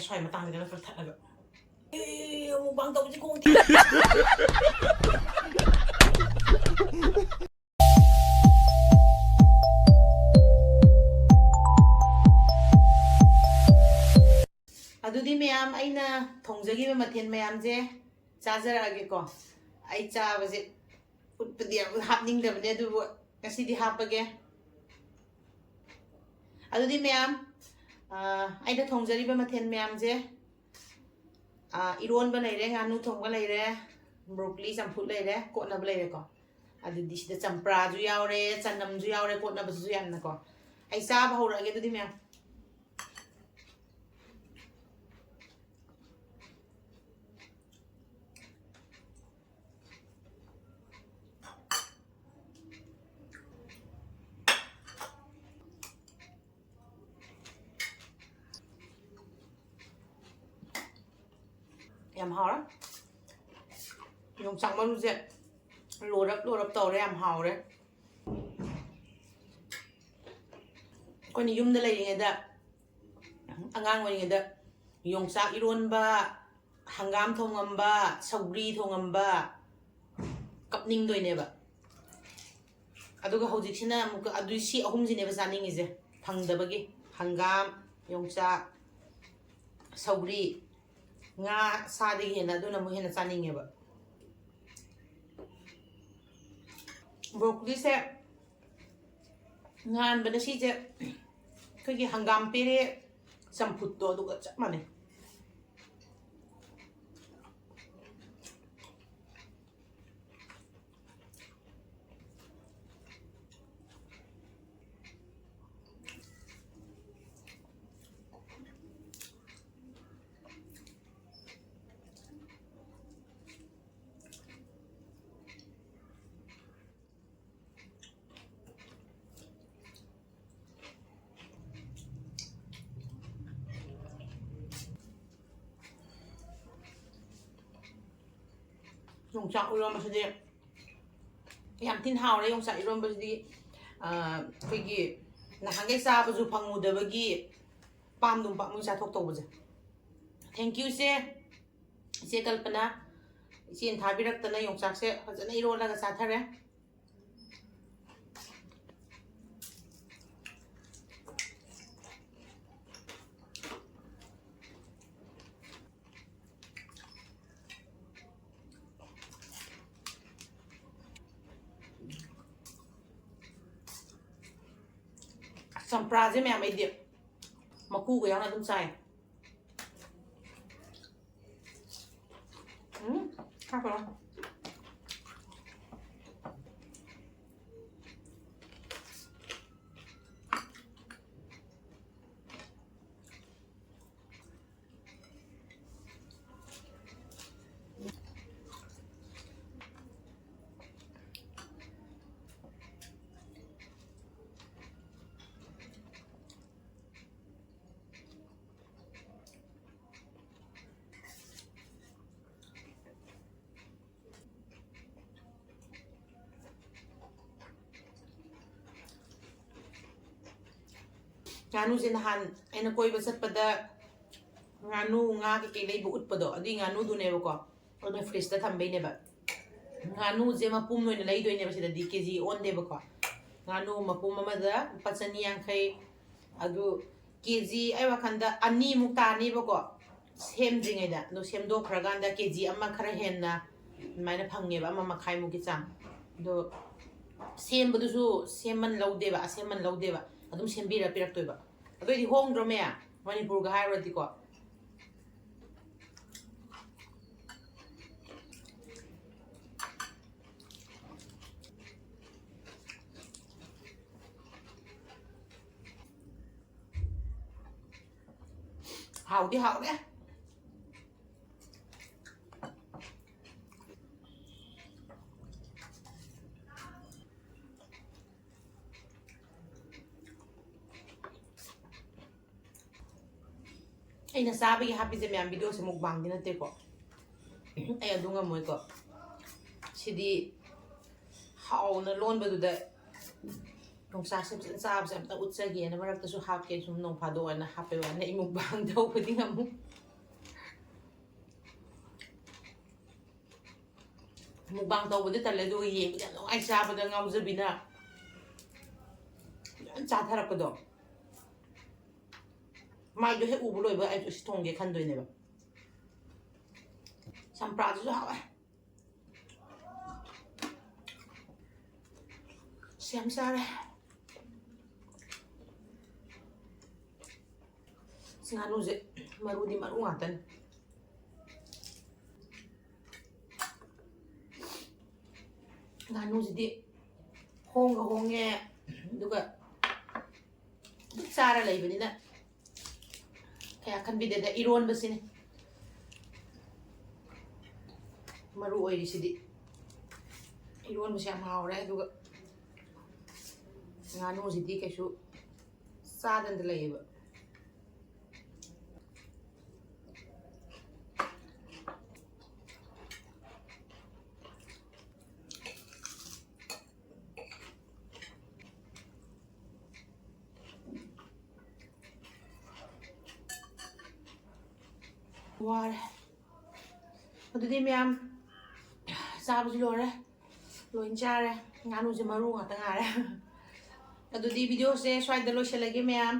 swai matang dengan perthat agak. Mukbang tau je kong. Adudi mayam aina thongjagi ba mathen mayam je chajarage ko. Ai cha ba je utpadi hapning da bane du kasi di hapage. Adudi mayam aina thongjari ba mathen mayam je eronba leire nganu thongba leire broccoli champut leire kotna ba leire ko. Adudi sida champra ju yaure chanam ju yaure kotna ba ju yanna ko. Ai cha ba horage adudi mayam. Em hào lắm. Yongchak mà luôn lùa đập tàu đấy em hào đấy. Còn như yum đây là gì đó, anh ngang ngoài gì đó, yongchak eronba, hangam thongamba, saugri thongamba, kapning đôi này ba. Aduga hojik sina muka adu si ahum sini ba saning ize, thangda bagi hangam, yongchak, saugri. Nga sa di hena do na mo hena saning ba broccoli se ngan ba na si je kagi hangam pere samput do do ka mane yongchak eronba sidi yam tin hao le yongchak eronba sidi kagi nahangai sa ba ju phangmu da bagi pam dum pa mu sa thok to ba je thank you se kalpana sin thabirak tana yongchak se fajana erola ga sa thare Sampra je mayam ai dip maku ga yang na dum sai ka pa nganu sin han ena koi ba sat pada nganu nga ke lei bu ut pado adi nganu du ne ko on fridge ta tham be ne ba nganu je ma pum noi lei doi ne ba sida di kg on de ba ko nganu ma pum ma da pachani yang khai adu kg ai wa khanda ani mu ta ni ba ko sem jing ai da no sem do khra gan da kg amma khara hen na mai na phang ne ba amma khai mu ki chang do sem bu du su sem man lo de ba sem man lo de ba adum sembira pirak toiba adoi di hong dro mea Manipur ga hairo di ko hao de ai nasabi ki happy je mayam video se mukbang din ate ko ai adunga moi ko sidi haw na lon ba du da nong sa sem sa ta utsa gi na marak ta su hap ke sum nong phado na happy wa na imukbang daw pwede nga mo mukbang tꯧꯕꯗꯤ ꯇꯜꯂꯦ ꯑꯗꯨꯒ ꯌꯦꯡꯕꯗ ꯌꯥꯝ ꯅꯨꯡꯉꯥꯏ ꯆꯥꯕꯗ ꯉꯥꯎꯖꯕꯤꯅ ꯌꯥꯝ ꯆꯥꯊꯔꯛꯄꯗꯣ ꯃꯥꯏꯗꯣ ꯍꯦꯛ ꯎꯕ ꯂꯣꯏꯕ ꯑꯩꯁꯨ ꯁꯤ ꯊꯣꯡꯒꯦ ꯈꯟꯗꯣꯏꯅꯦꯕ ꯆꯝꯄ꯭ꯔꯥꯗꯨꯁꯨ ꯍꯥꯎꯋꯦ ꯌꯥꯝ ꯆꯥꯔꯦ ꯉꯥꯅꯨꯁꯦ ꯃꯔꯨꯗꯤ ꯃꯔꯨ ꯉꯥꯛꯇꯅꯤ ꯉꯥꯅꯨꯁꯤꯗꯤ ꯍꯣꯡꯒ ꯍꯣꯡꯉꯦ ꯑꯗꯨꯒ ꯑꯗꯨꯝ ꯆꯥꯔ ꯂꯩꯕꯅꯤꯅ kaya kanbideda ironba sini maru oirisidi ironba se yam hawre aduga nganu sidi kaisu sadanda layeba ware adudi miyam sabuji lore loin chare nganu je maru ngata ngare adudi video se swai da lo shelage miyam